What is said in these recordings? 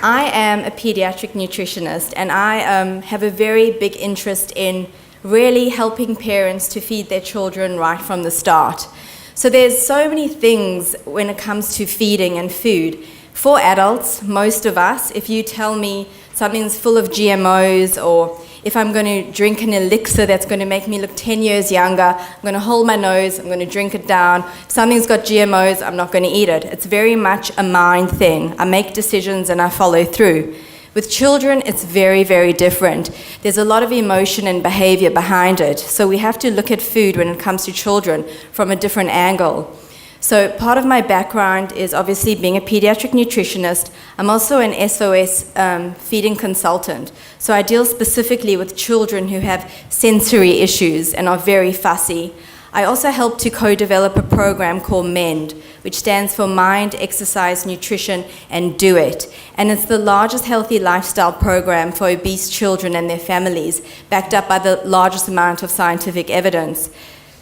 I am a pediatric nutritionist, and I have a very big interest in really helping parents to feed their children right from the start. So there's so many things when it comes to feeding and food. For adults, most of us, if you tell me something's full of GMOs, or if I'm going to drink an elixir that's going to make me look 10 years younger, I'm going to hold my nose, I'm going to drink it down. If something's got GMOs, I'm not going to eat it. It's very much a mind thing. I make decisions and I follow through. With children, it's very, very different. There's a lot of emotion and behavior behind it. So we have to look at food when it comes to children from a different angle. So part of my background is obviously being a pediatric nutritionist. I'm also an SOS feeding consultant. So I deal specifically with children who have sensory issues and are very fussy. I also help to co-develop a program called MEND, which stands for Mind, Exercise, Nutrition, and Do It. And it's the largest healthy lifestyle program for obese children and their families, backed up by the largest amount of scientific evidence.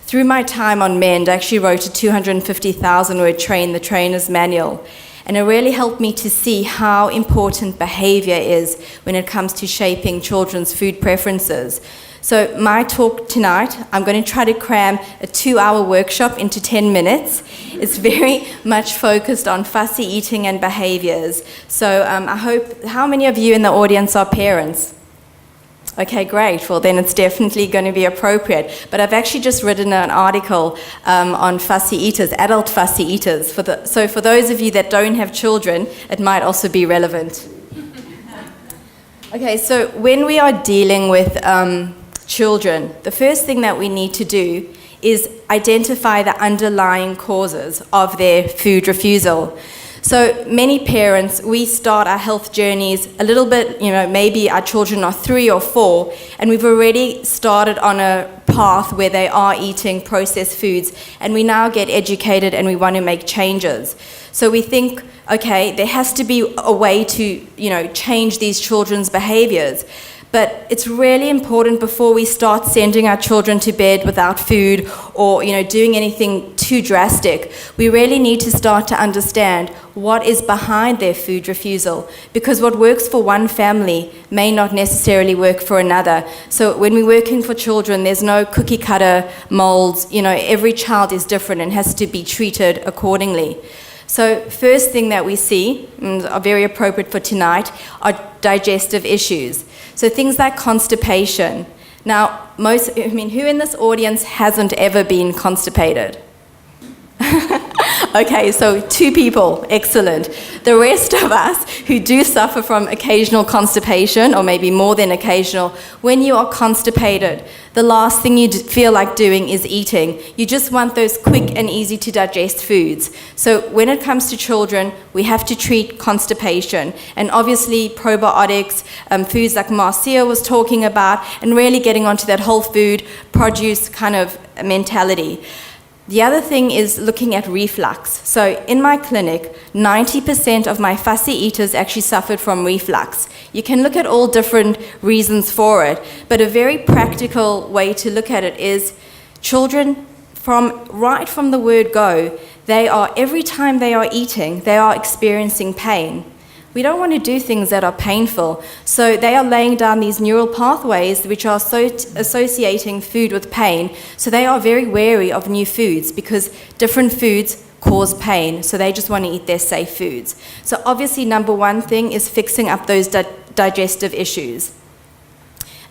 Through my time on MEND, I actually wrote a 250,000-word Train the Trainer's manual, and it really helped me to see how important behavior is when it comes to shaping children's food preferences. So my talk tonight, I'm going to try to cram a 2-hour workshop into 10 minutes. It's very much focused on fussy eating and behaviors. So I hope, how many of you in the audience are parents? Okay, great. Well, then it's definitely going to be appropriate. But I've actually just written an article on fussy eaters, adult fussy eaters. So for those of you that don't have children, it might also be relevant. Okay, so when we are dealing with children, the first thing that we need to do is identify the underlying causes of their food refusal. So many parents, we start our health journeys a little bit, maybe our children are 3 or 4, and we've already started on a path where they are eating processed foods, and we now get educated and we want to make changes. So we think, okay, there has to be a way to, change these children's behaviors. But it's really important before we start sending our children to bed without food or, doing anything too drastic, we really need to start to understand what is behind their food refusal. Because what works for one family may not necessarily work for another. So when we're working for children, there's no cookie cutter molds. Every child is different and has to be treated accordingly. So first thing that we see, and are very appropriate for tonight, are digestive issues. So things like constipation. Now, who in this audience hasn't ever been constipated? Okay, so 2 people, excellent. The rest of us who do suffer from occasional constipation, or maybe more than occasional, when you are constipated, the last thing you feel like doing is eating. You just want those quick and easy to digest foods. So when it comes to children, we have to treat constipation. And obviously probiotics, foods like Marcia was talking about, and really getting onto that whole food, produce kind of mentality. The other thing is looking at reflux. So in my clinic, 90% of my fussy eaters actually suffered from reflux. You can look at all different reasons for it, but a very practical way to look at it is children, right from the word go, every time they are eating, they are experiencing pain. We don't want to do things that are painful. So they are laying down these neural pathways which are associating food with pain. So they are very wary of new foods because different foods cause pain. So they just want to eat their safe foods. So obviously number one thing is fixing up those digestive issues.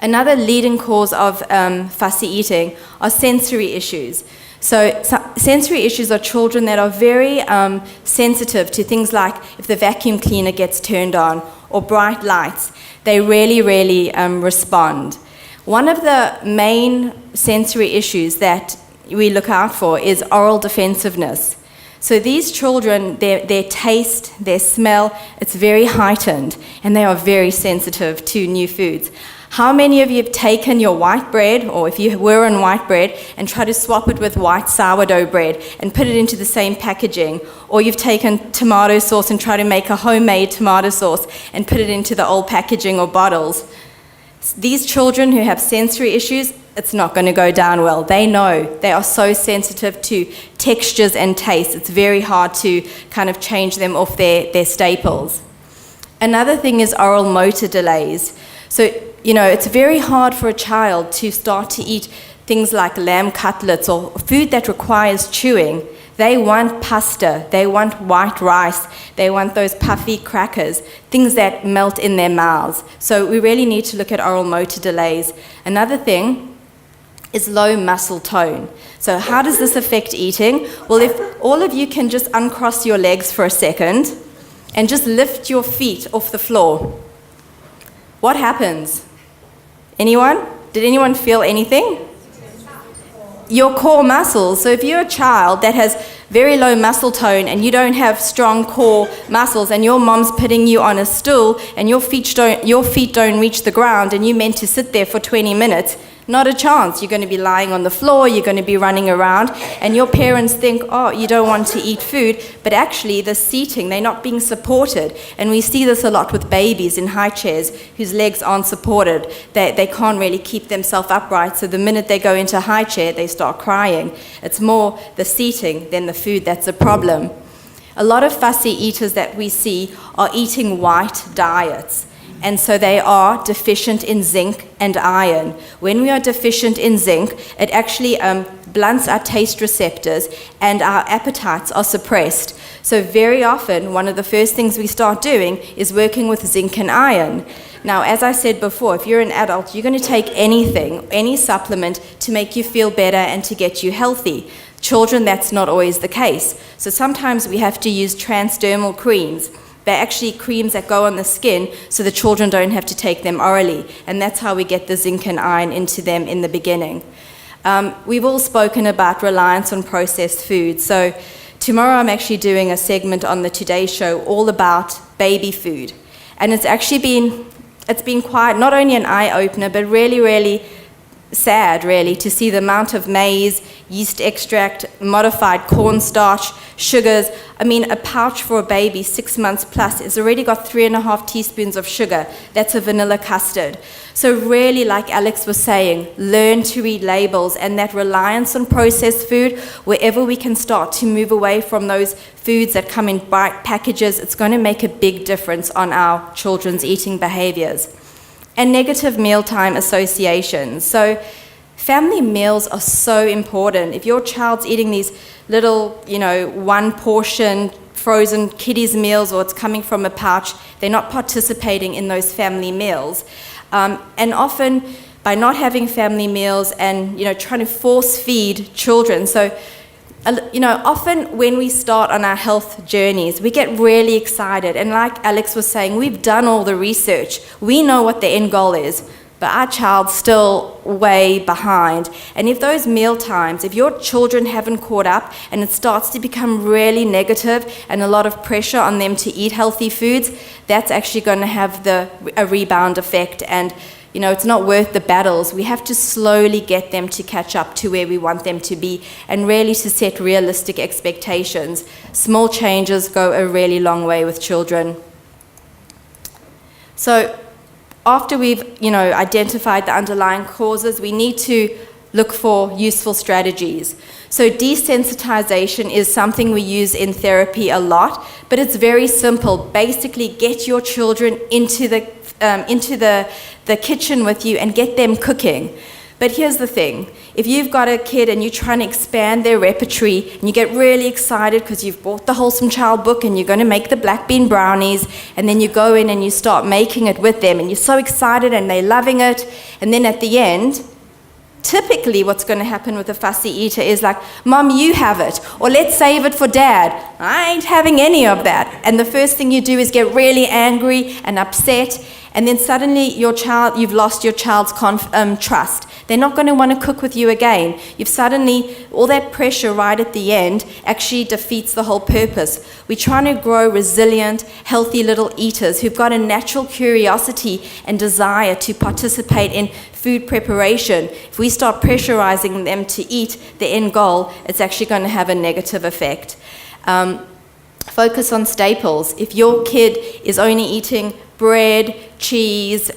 Another leading cause of fussy eating are sensory issues. So sensory issues are children that are very sensitive to things like if the vacuum cleaner gets turned on or bright lights. They really, really respond. One of the main sensory issues that we look out for is oral defensiveness. So these children, their taste, their smell, it's very heightened, and they are very sensitive to new foods. How many of you have taken your white bread, or if you were on white bread, and tried to swap it with white sourdough bread and put it into the same packaging? Or you've taken tomato sauce and tried to make a homemade tomato sauce and put it into the old packaging or bottles? These children who have sensory issues, it's not going to go down well. They know. They are so sensitive to textures and tastes. It's very hard to kind of change them off their staples. Another thing is oral motor delays. So, it's very hard for a child to start to eat things like lamb cutlets or food that requires chewing. They want pasta, they want white rice, they want those puffy crackers, things that melt in their mouths. So we really need to look at oral motor delays. Another thing is low muscle tone. So how does this affect eating? Well, if all of you can just uncross your legs for a second and just lift your feet off the floor, what happens? Anyone? Did anyone feel anything? Your core muscles. So if you're a child that has very low muscle tone and you don't have strong core muscles and your mom's putting you on a stool and your feet don't reach the ground and you're meant to sit there for 20 minutes, not a chance. You're going to be lying on the floor, you're going to be running around, and your parents think, oh, you don't want to eat food, but actually the seating, they're not being supported. And we see this a lot with babies in high chairs whose legs aren't supported. They can't really keep themselves upright, so the minute they go into a high chair, they start crying. It's more the seating than the food that's a problem. A lot of fussy eaters that we see are eating white diets. And so they are deficient in zinc and iron. When we are deficient in zinc, it actually blunts our taste receptors and our appetites are suppressed. So very often, one of the first things we start doing is working with zinc and iron. Now, as I said before, if you're an adult, you're going to take anything, any supplement to make you feel better and to get you healthy. Children, that's not always the case. So sometimes we have to use transdermal creams. They're actually creams that go on the skin so the children don't have to take them orally. And that's how we get the zinc and iron into them in the beginning. We've all spoken about reliance on processed food. So tomorrow I'm actually doing a segment on the Today Show all about baby food. And it's been quite, not only an eye-opener, but really, really sad, really, to see the amount of maize, yeast extract, modified cornstarch, sugars. I mean, a pouch for a baby 6 months plus has already got 3.5 teaspoons of sugar. That's a vanilla custard. So really, like Alex was saying, learn to read labels, and that reliance on processed food, wherever we can start to move away from those foods that come in bright packages, it's going to make a big difference on our children's eating behaviors. And negative mealtime associations. So family meals are so important. If your child's eating these little, one portion frozen kiddies meals, or it's coming from a pouch, they're not participating in those family meals. And often by not having family meals and, trying to force feed children. So, often when we start on our health journeys, we get really excited. And like Alex was saying, we've done all the research. We know what the end goal is, but our child's still way behind. And if those meal times, if your children haven't caught up and it starts to become really negative and a lot of pressure on them to eat healthy foods, that's actually going to have a rebound effect. And it's not worth the battles. We have to slowly get them to catch up to where we want them to be and really to set realistic expectations. Small changes go a really long way with children. So after we've, identified the underlying causes, we need to look for useful strategies. So desensitization is something we use in therapy a lot, but it's very simple. Basically, get your children into the kitchen with you and get them cooking. But here's the thing. If you've got a kid and you're trying to expand their repertoire and you get really excited because you've bought the Wholesome Child book and you're going to make the black bean brownies, and then you go in and you start making it with them and you're so excited and they're loving it, and then at the end, typically what's going to happen with a fussy eater is like, Mom, you have it, or let's save it for Dad. I ain't having any of that. And the first thing you do is get really angry and upset, and then suddenly you've lost your child's trust. They're not going to want to cook with you again. You've suddenly, all that pressure right at the end actually defeats the whole purpose. We're trying to grow resilient, healthy little eaters who've got a natural curiosity and desire to participate in food preparation. If we start pressurizing them to eat the end goal, it's actually going to have a negative effect. Focus on staples. If your kid is only eating bread, cheese,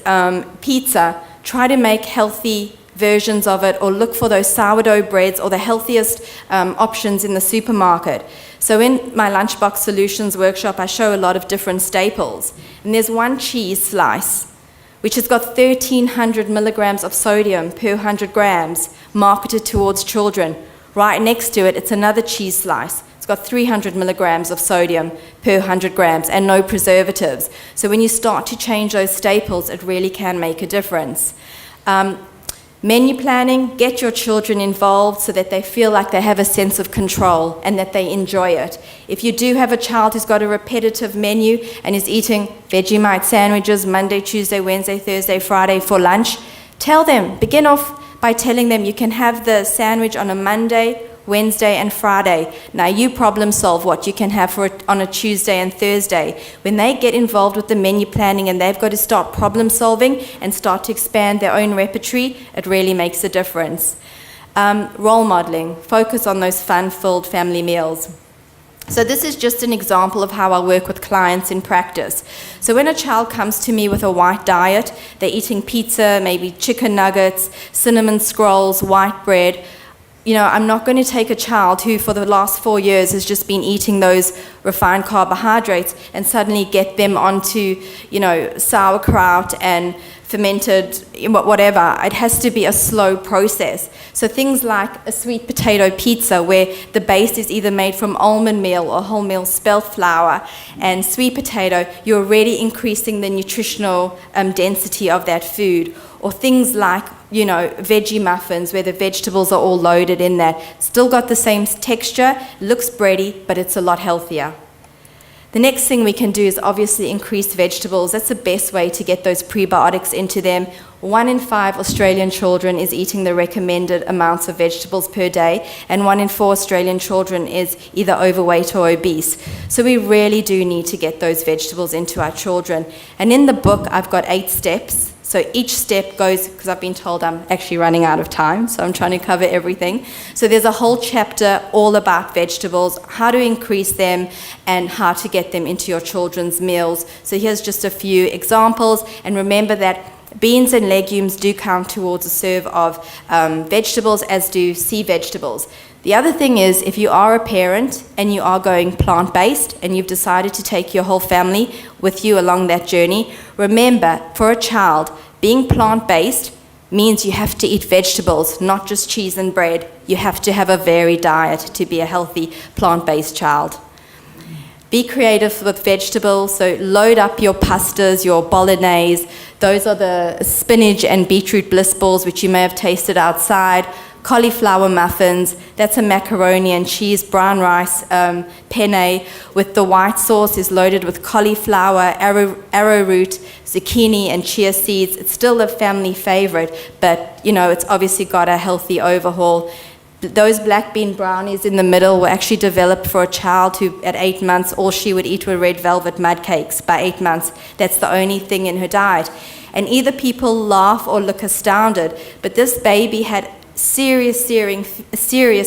pizza, try to make healthy versions of it, or look for those sourdough breads or the healthiest options in the supermarket. So in my Lunchbox Solutions workshop, I show a lot of different staples. And there's one cheese slice, which has got 1,300 milligrams of sodium per 100 grams, marketed towards children. Right next to it, it's another cheese slice. It's got 300 milligrams of sodium per 100 grams and no preservatives. So when you start to change those staples, it really can make a difference. Menu planning, get your children involved so that they feel like they have a sense of control and that they enjoy it. If you do have a child who's got a repetitive menu and is eating Vegemite sandwiches Monday, Tuesday, Wednesday, Thursday, Friday for lunch, tell them, begin off by telling them you can have the sandwich on a Monday, Wednesday and Friday. Now you problem solve what you can have on a Tuesday and Thursday. When they get involved with the menu planning and they've got to start problem solving and start to expand their own repertory, it really makes a difference. Role modeling, focus on those fun-filled family meals. So this is just an example of how I work with clients in practice. So when a child comes to me with a white diet, they're eating pizza, maybe chicken nuggets, cinnamon scrolls, white bread. You know, I'm not going to take a child who for the last 4 years has just been eating those refined carbohydrates and suddenly get them onto, you know, sauerkraut and fermented whatever. It has to be a slow process. So things like a sweet potato pizza where the base is either made from almond meal or wholemeal spelt flour and sweet potato, you're already increasing the nutritional density of that food. Or things like, you know, veggie muffins where the vegetables are all loaded in that. Still got the same texture, looks bready, but it's a lot healthier. The next thing we can do is obviously increase vegetables. That's the best way to get those prebiotics into them. 1 in 5 Australian children is eating the recommended amounts of vegetables per day, and 1 in 4 Australian children is either overweight or obese. So we really do need to get those vegetables into our children. And in the book, I've got 8 steps. So each step goes, because I've been told I'm actually running out of time, so I'm trying to cover everything. So there's a whole chapter all about vegetables, how to increase them, and how to get them into your children's meals. So here's just a few examples, and remember that beans and legumes do count towards a serve of vegetables, as do sea vegetables. The other thing is, if you are a parent and you are going plant-based and you've decided to take your whole family with you along that journey, remember, for a child, being plant-based means you have to eat vegetables, not just cheese and bread. You have to have a varied diet to be a healthy plant-based child. Be creative with vegetables, so load up your pastas, your bolognese. Those are the spinach and beetroot bliss balls, which you may have tasted outside. Cauliflower muffins, that's a macaroni and cheese brown rice penne with the white sauce is loaded with cauliflower, arrowroot, zucchini and chia seeds. It's still a family favorite, but you know, it's obviously got a healthy overhaul. Those black bean brownies in the middle were actually developed for a child who at 8 months all she would eat were red velvet mud cakes. By 8 months, that's the only thing in her diet. And either people laugh or look astounded, but this baby had serious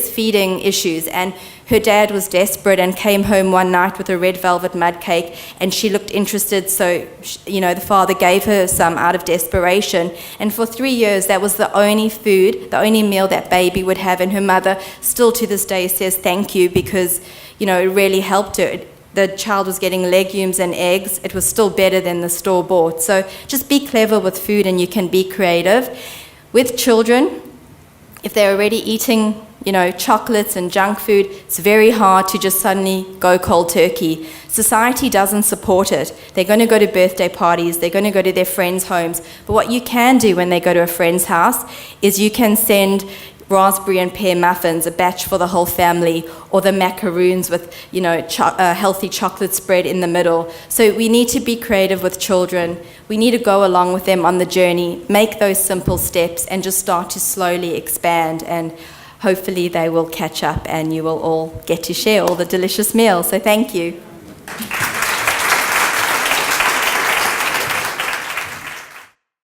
feeding issues, and her dad was desperate and came home one night with a red velvet mud cake, and she looked interested, so you know, the father gave her some out of desperation, and for 3 years that was the only food, the only meal that baby would have, and her mother still to this day says thank you because, you know, it really helped her. The child was getting legumes and eggs. It was still better than the store-bought. So just be clever with food and you can be creative. With children, if they're already eating, you know, chocolates and junk food, it's very hard to just suddenly go cold turkey. Society doesn't support it. They're going to go to birthday parties, they're going to go to their friends' homes. But what you can do when they go to a friend's house is you can send raspberry and pear muffins, a batch for the whole family, or the macaroons with, you know, healthy chocolate spread in the middle. So we need to be creative with children. We need to go along with them on the journey, make those simple steps, and just start to slowly expand. And hopefully they will catch up and you will all get to share all the delicious meals. So thank you.